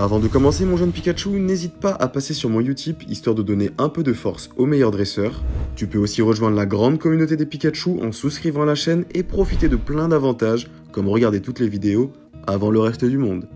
Avant de commencer mon jeune Pikachu, n'hésite pas à passer sur mon Utip histoire de donner un peu de force aux meilleurs dresseurs. Tu peux aussi rejoindre la grande communauté des Pikachu en souscrivant à la chaîne et profiter de plein d'avantages, comme regarder toutes les vidéos avant le reste du monde.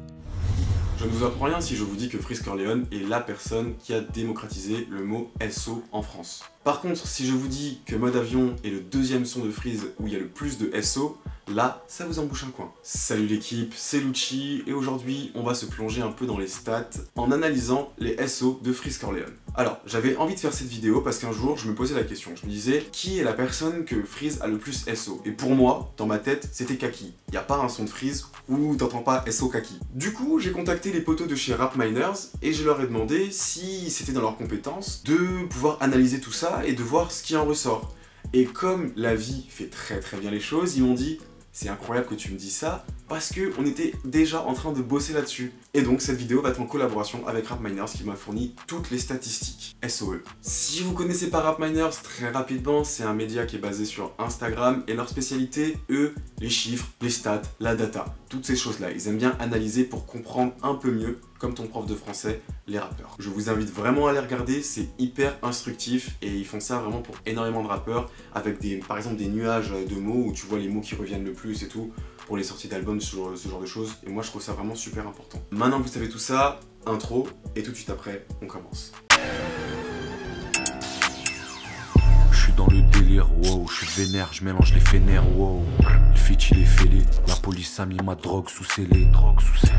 Je ne vous apprends rien si je vous dis que Freeze Corleone est la personne qui a démocratisé le mot SO en France. Par contre, si je vous dis que Mode Avion est le deuxième son de Freeze où il y a le plus de SO, là, ça vous embouche un coin. Salut l'équipe, c'est Lucci et aujourd'hui, on va se plonger un peu dans les stats en analysant les SO de Freeze Corleone. Alors, j'avais envie de faire cette vidéo parce qu'un jour, je me posais la question. Je me disais, qui est la personne que Freeze a le plus SO? Et pour moi, dans ma tête, c'était Kaki. Il n'y a pas un son de Freeze où t'entends pas SO Kaki. Du coup, j'ai contacté les potos de chez RapMiners et je leur ai demandé si c'était dans leurs compétences de pouvoir analyser tout ça et de voir ce qui en ressort. Et comme la vie fait très bien les choses, ils m'ont dit « C'est incroyable que tu me dis ça » parce qu'on était déjà en train de bosser là-dessus. Et donc cette vidéo va être en collaboration avec RapMiners qui m'a fourni toutes les statistiques SOE. Si vous connaissez pas RapMiners, très rapidement, c'est un média qui est basé sur Instagram et leur spécialité, eux, les chiffres, les stats, la data, toutes ces choses-là. Ils aiment bien analyser pour comprendre un peu mieux, comme ton prof de français, les rappeurs. Je vous invite vraiment à les regarder, c'est hyper instructif et ils font ça vraiment pour énormément de rappeurs avec par exemple des nuages de mots où tu vois les mots qui reviennent le plus et tout pour les sorties d'albums, ce genre de choses. Et moi je trouve ça vraiment super important. Maintenant que vous savez tout ça, intro et tout de suite après, on commence. Je suis dans le délire, wow, je suis vénère, je mélange les fénères, wow. Le fit il est fêlé, la police a mis ma drogue sous scellé.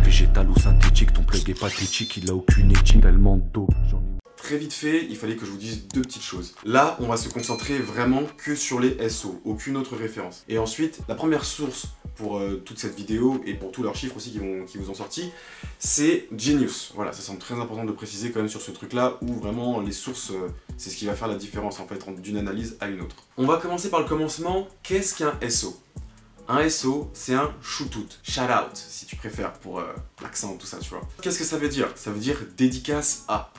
Végétal ou synthétique, ton plug est pathétique, il a aucune éthique, tellement d'eau, j'en ai... Très vite fait, il fallait que je vous dise deux petites choses. Là, on va se concentrer vraiment que sur les SO, aucune autre référence. Et ensuite, la première source pour toute cette vidéo et pour tous leurs chiffres aussi qui vous ont sorti, c'est Genius. Voilà, ça semble très important de préciser quand même sur ce truc-là où vraiment les sources, c'est ce qui va faire la différence en fait d'une analyse à une autre. On va commencer par le commencement. Qu'est-ce qu'un SO ? Un SO, c'est un shootout, shout-out, si tu préfères, pour l'accent, tout ça, tu vois. Qu'est-ce que ça veut dire? Ça veut dire dédicace à.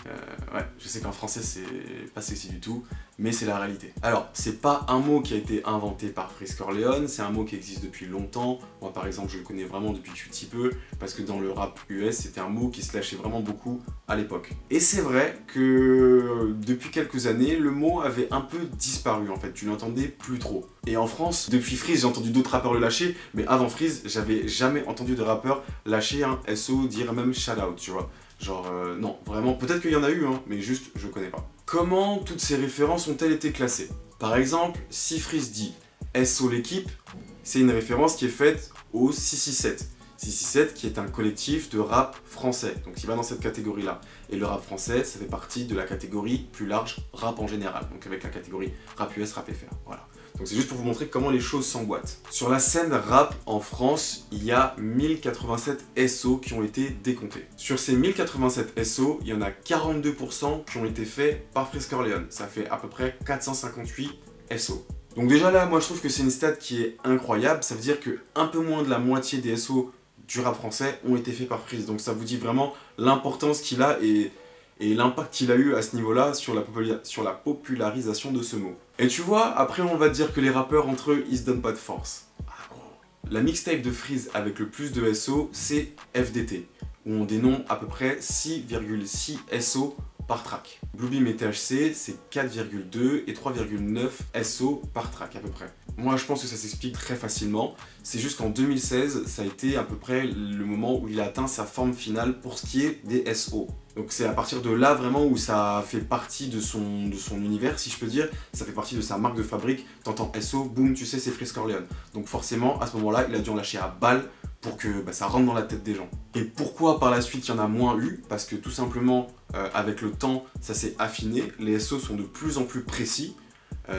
Ouais, je sais qu'en français, c'est pas sexy du tout, mais c'est la réalité. Alors, c'est pas un mot qui a été inventé par Freeze Corleone, c'est un mot qui existe depuis longtemps. Moi, par exemple, je le connais vraiment depuis que je suis petit peu, parce que dans le rap US, c'était un mot qui se lâchait vraiment beaucoup à l'époque. Et c'est vrai que depuis quelques années, le mot avait un peu disparu, en fait, tu l'entendais plus trop. Et en France, depuis Freeze, j'ai entendu d'autres rappeurs le lâcher, mais avant Freeze, j'avais jamais entendu de rappeur lâcher un SO, dire même shout-out, tu vois. Genre, non, vraiment, peut-être qu'il y en a eu, hein, mais juste, je connais pas. Comment toutes ces références ont-elles été classées? Par exemple, si Freeze dit SO l'équipe, c'est une référence qui est faite au 667. 667 qui est un collectif de rap français, donc il va dans cette catégorie-là. Et le rap français, ça fait partie de la catégorie plus large rap en général, donc avec la catégorie rap US, rap FR, voilà. Donc c'est juste pour vous montrer comment les choses s'emboîtent. Sur la scène rap en France, il y a 1087 SO qui ont été décomptés. Sur ces 1087 SO, il y en a 42% qui ont été faits par Freeze Corleone. Ça fait à peu près 458 SO. Donc déjà là, moi je trouve que c'est une stat qui est incroyable. Ça veut dire que un peu moins de la moitié des SO du rap français ont été faits par Freeze. Donc ça vous dit vraiment l'importance qu'il a et l'impact qu'il a eu à ce niveau-là sur la popularisation de ce mot. Et tu vois, après on va te dire que les rappeurs entre eux, ils se donnent pas de force. La mixtape de Freeze avec le plus de SO, c'est FDT, où on dénombre à peu près 6,6 SO par track. Bluebeam et THC, c'est 4,2 et 3,9 SO par track à peu près. Moi je pense que ça s'explique très facilement, c'est juste qu'en 2016, ça a été à peu près le moment où il a atteint sa forme finale pour ce qui est des SO. Donc c'est à partir de là vraiment où ça fait partie de son univers, si je peux dire, ça fait partie de sa marque de fabrique, t'entends SO, boum, tu sais c'est Freeze Corleone. Donc forcément, à ce moment-là, il a dû en lâcher à balle pour que ça rentre dans la tête des gens. Et pourquoi par la suite il y en a moins eu? Parce que tout simplement, avec le temps, ça s'est affiné, les SO sont de plus en plus précis,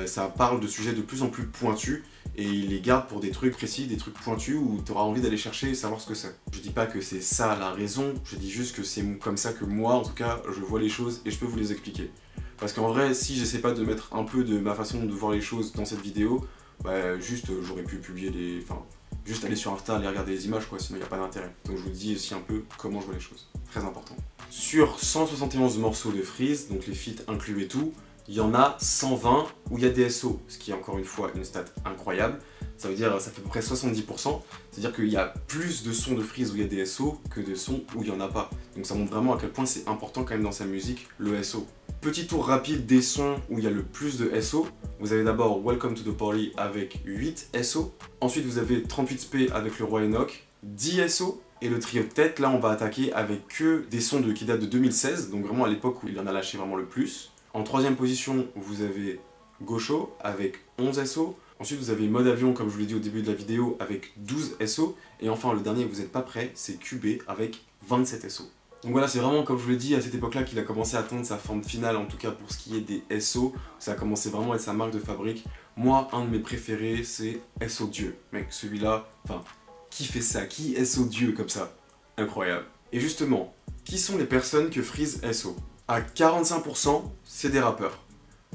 ça parle de sujets de plus en plus pointus, et il les garde pour des trucs précis, des trucs pointus où tu auras envie d'aller chercher et savoir ce que c'est. Je dis pas que c'est ça la raison, je dis juste que c'est comme ça que moi, en tout cas, je vois les choses et je peux vous les expliquer. Parce qu'en vrai, si j'essaie pas de mettre un peu de ma façon de voir les choses dans cette vidéo, bah juste j'aurais pu publier des... Enfin, juste aller sur Insta, aller regarder les images quoi, sinon il n'y a pas d'intérêt. Donc je vous dis aussi un peu comment je vois les choses. Très important. Sur 171 morceaux de Freeze, donc les feats inclus et tout, il y en a 120 où il y a des SO, ce qui est encore une fois une stat incroyable. Ça veut dire, ça fait à peu près 70%, c'est-à-dire qu'il y a plus de sons de Freeze où il y a des SO que de sons où il n'y en a pas. Donc ça montre vraiment à quel point c'est important quand même dans sa musique, le SO. Petit tour rapide des sons où il y a le plus de SO. Vous avez d'abord Welcome to the Party avec 8 SO. Ensuite vous avez 38 Sp avec le Roi Enoch, 10 SO. Et le trio de tête, là on va attaquer avec que des sons qui datent de 2016, donc vraiment à l'époque où il en a lâché vraiment le plus. En troisième position, vous avez Gaucho avec 11 SO. Ensuite, vous avez Mode Avion, comme je vous l'ai dit au début de la vidéo, avec 12 SO. Et enfin, le dernier, vous n'êtes pas prêt, c'est QB avec 27 SO. Donc voilà, c'est vraiment, comme je vous l'ai dit, à cette époque-là qu'il a commencé à atteindre sa forme finale, en tout cas pour ce qui est des SO. Ça a commencé vraiment à être sa marque de fabrique. Moi, un de mes préférés, c'est SO Dieu. Mec, celui-là, enfin, qui fait ça? Qui SO Dieu comme ça? Incroyable. Et justement, qui sont les personnes que Freeze SO? À 45%, c'est des rappeurs.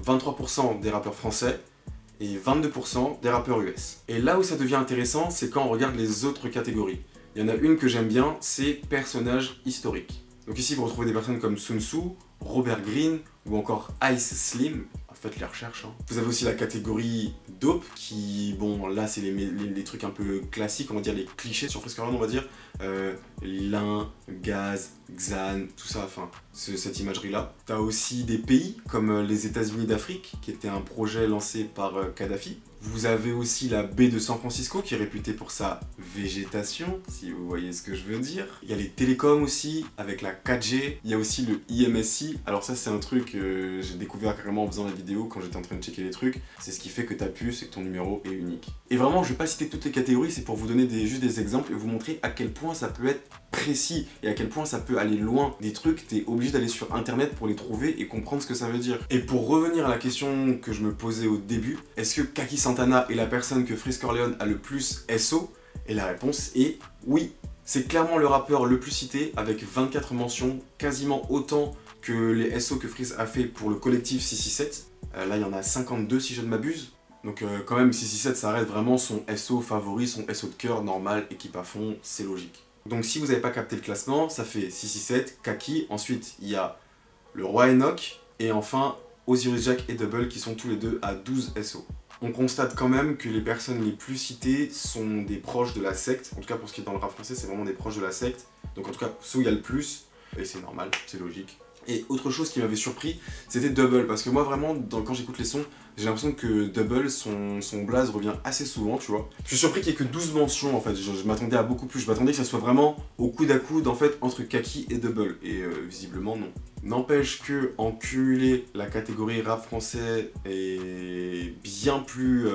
23% des rappeurs français. Et 22% des rappeurs US. Et là où ça devient intéressant, c'est quand on regarde les autres catégories. Il y en a une que j'aime bien, c'est personnages historiques. Donc ici, vous retrouvez des personnes comme Sun Tzu, Robert Greene ou encore Ice Slim. Faites les recherches. Hein. Vous avez aussi la catégorie dope qui, bon, là c'est les trucs un peu classiques, on va dire les clichés sur Freeze Corleone, on va dire. Lin, Gaz, Xan, tout ça, enfin, cette imagerie-là. T'as aussi des pays comme les États-Unis d'Afrique, qui était un projet lancé par Kadhafi. Vous avez aussi la baie de San Francisco, qui est réputée pour sa végétation, si vous voyez ce que je veux dire. Il y a les télécoms aussi, avec la 4G. Il y a aussi le IMSI. Alors ça, c'est un truc que j'ai découvert carrément en faisant la vidéo, quand j'étais en train de checker les trucs. C'est ce qui fait que ta puce et que ton numéro est unique. Et vraiment, je vais pas citer toutes les catégories, c'est pour vous donner juste des exemples et vous montrer à quel point ça peut être précis et à quel point ça peut aller loin. Des trucs, t'es obligé d'aller sur internet pour les trouver et comprendre ce que ça veut dire. Et pour revenir à la question que je me posais au début, est-ce que Kaki Santana est la personne que Freeze Corleone a le plus SO? Et la réponse est oui. C'est clairement le rappeur le plus cité avec 24 mentions, quasiment autant que les SO que Freeze a fait pour le collectif 667. Là il y en a 52 si je ne m'abuse. Donc quand même 667 ça reste vraiment son SO favori, son SO de cœur normal, équipe à fond, c'est logique. Donc si vous n'avez pas capté le classement, ça fait 667, Kaki, ensuite il y a le Roi Enoch, et enfin Osiris Jack et Double qui sont tous les deux à 12 SO. On constate quand même que les personnes les plus citées sont des proches de la secte, en tout cas pour ce qui est dans le rap français c'est vraiment des proches de la secte, donc en tout cas ceux où il y a le plus, et c'est normal, c'est logique. Et autre chose qui m'avait surpris, c'était Double, parce que moi vraiment, quand j'écoute les sons, j'ai l'impression que Double, son blaze revient assez souvent, tu vois. Je suis surpris qu'il n'y ait que 12 mentions en fait, je m'attendais à beaucoup plus, je m'attendais que ça soit vraiment au coude à coude en fait entre Kaki et Double, et visiblement non. N'empêche que en cumulé, la catégorie rap français est bien plus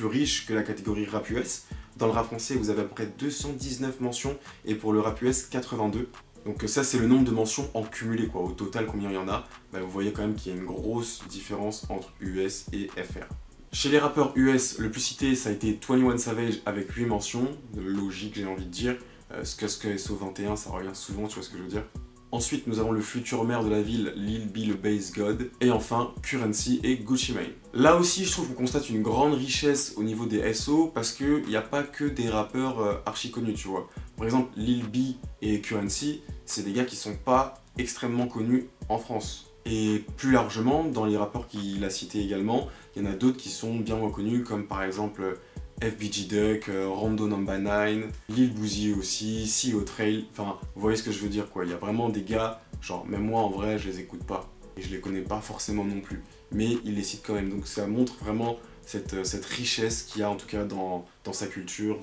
riche que la catégorie rap US. Dans le rap français, vous avez à peu près 219 mentions, et pour le rap US, 82. Donc ça c'est le nombre de mentions en cumulé quoi, au total combien il y en a, bah, vous voyez quand même qu'il y a une grosse différence entre US et FR. Chez les rappeurs US, le plus cité ça a été 21 Savage avec 8 mentions, logique j'ai envie de dire, Skuska SO21 ça revient souvent, tu vois ce que je veux dire. Ensuite nous avons le futur maire de la ville, Lil B le Bass God, et enfin Currency et Gucci Mane. Là aussi je trouve qu'on constate une grande richesse au niveau des SO parce qu'il n'y a pas que des rappeurs archi connus tu vois. Par exemple Lil B et Currency, c'est des gars qui sont pas extrêmement connus en France. Et plus largement, dans les rappeurs qu'il a cités également, il y en a d'autres qui sont bien reconnus comme par exemple FBG Duck, Rondo Number 9, Lil Boozy aussi, CEO Trail, enfin vous voyez ce que je veux dire quoi, il y a vraiment des gars, genre même moi en vrai je les écoute pas, et je les connais pas forcément non plus, mais il les cite quand même, donc ça montre vraiment cette richesse qu'il y a en tout cas dans sa culture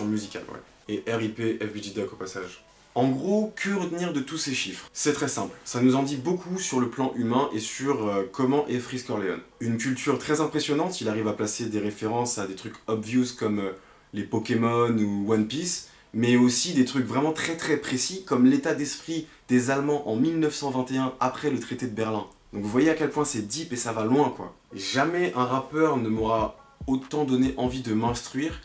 musicale, ouais. Et RIP FBG Duck au passage. En gros, que retenir de tous ces chiffres? C'est très simple, ça nous en dit beaucoup sur le plan humain et sur comment est Freeze Corleone. Une culture très impressionnante, il arrive à placer des références à des trucs obvious comme les Pokémon ou One Piece, mais aussi des trucs vraiment très précis comme l'état d'esprit des Allemands en 1921 après le traité de Berlin. Donc vous voyez à quel point c'est deep et ça va loin quoi. Jamais un rappeur ne m'aura autant donné envie de m'instruire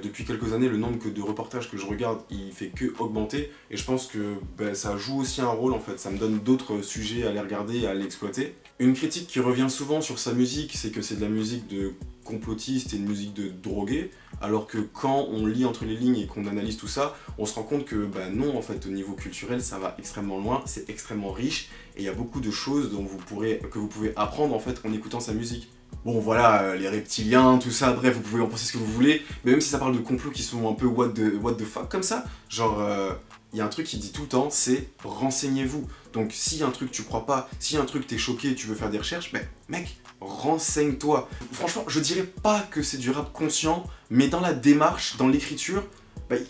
Depuis quelques années, le nombre de reportages que je regarde, il fait que augmenter. Et je pense que ça joue aussi un rôle en fait. Ça me donne d'autres sujets à les regarder et à les exploiter. Une critique qui revient souvent sur sa musique, c'est que c'est de la musique de complotiste et une musique de drogué. Alors que quand on lit entre les lignes et qu'on analyse tout ça, on se rend compte que non, en fait, au niveau culturel, ça va extrêmement loin, c'est extrêmement riche. Et il y a beaucoup de choses que vous pouvez apprendre en fait en écoutant sa musique. Bon voilà, les reptiliens, tout ça, bref, vous pouvez en penser ce que vous voulez, mais même si ça parle de complots qui sont un peu what the fuck comme ça, genre, il y a un truc qui dit tout le temps, c'est renseignez-vous. Donc s'il y a un truc que tu crois pas, s'il y a un truc que t'es choqué, tu veux faire des recherches, mec, renseigne-toi. Franchement, je dirais pas que c'est du rap conscient, mais dans la démarche, dans l'écriture,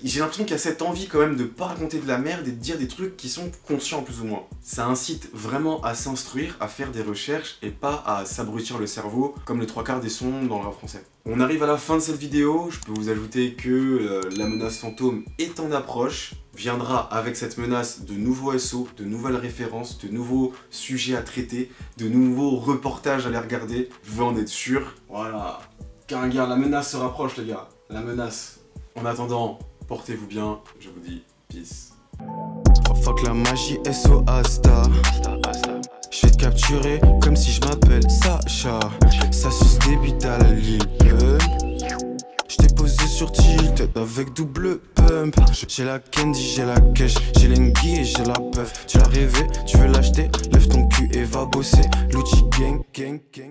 j'ai l'impression qu'il y a cette envie quand même de pas raconter de la merde et de dire des trucs qui sont conscients plus ou moins. Ça incite vraiment à s'instruire, à faire des recherches et pas à s'abrutir le cerveau comme les 3/4 des sons dans le rap français. On arrive à la fin de cette vidéo, je peux vous ajouter que la menace fantôme est en approche. Viendra avec cette menace de nouveaux SO, de nouvelles références, de nouveaux sujets à traiter, de nouveaux reportages à les regarder. Vous pouvez en être sûr. Voilà. La menace se rapproche les gars. La menace. En attendant, portez-vous bien, je vous dis peace. Fuck la magie SO Asta. Je vais te capturer comme si je m'appelle Sacha. Ça suce des bites à la Lil Pump. Je t'ai posé sur tilt avec double pump. J'ai la candy, j'ai la cash, j'ai l'engie et j'ai la puff. Tu l'as rêvé, tu veux l'acheter, lève ton cul et va bosser. Lucci gang, gang, gang.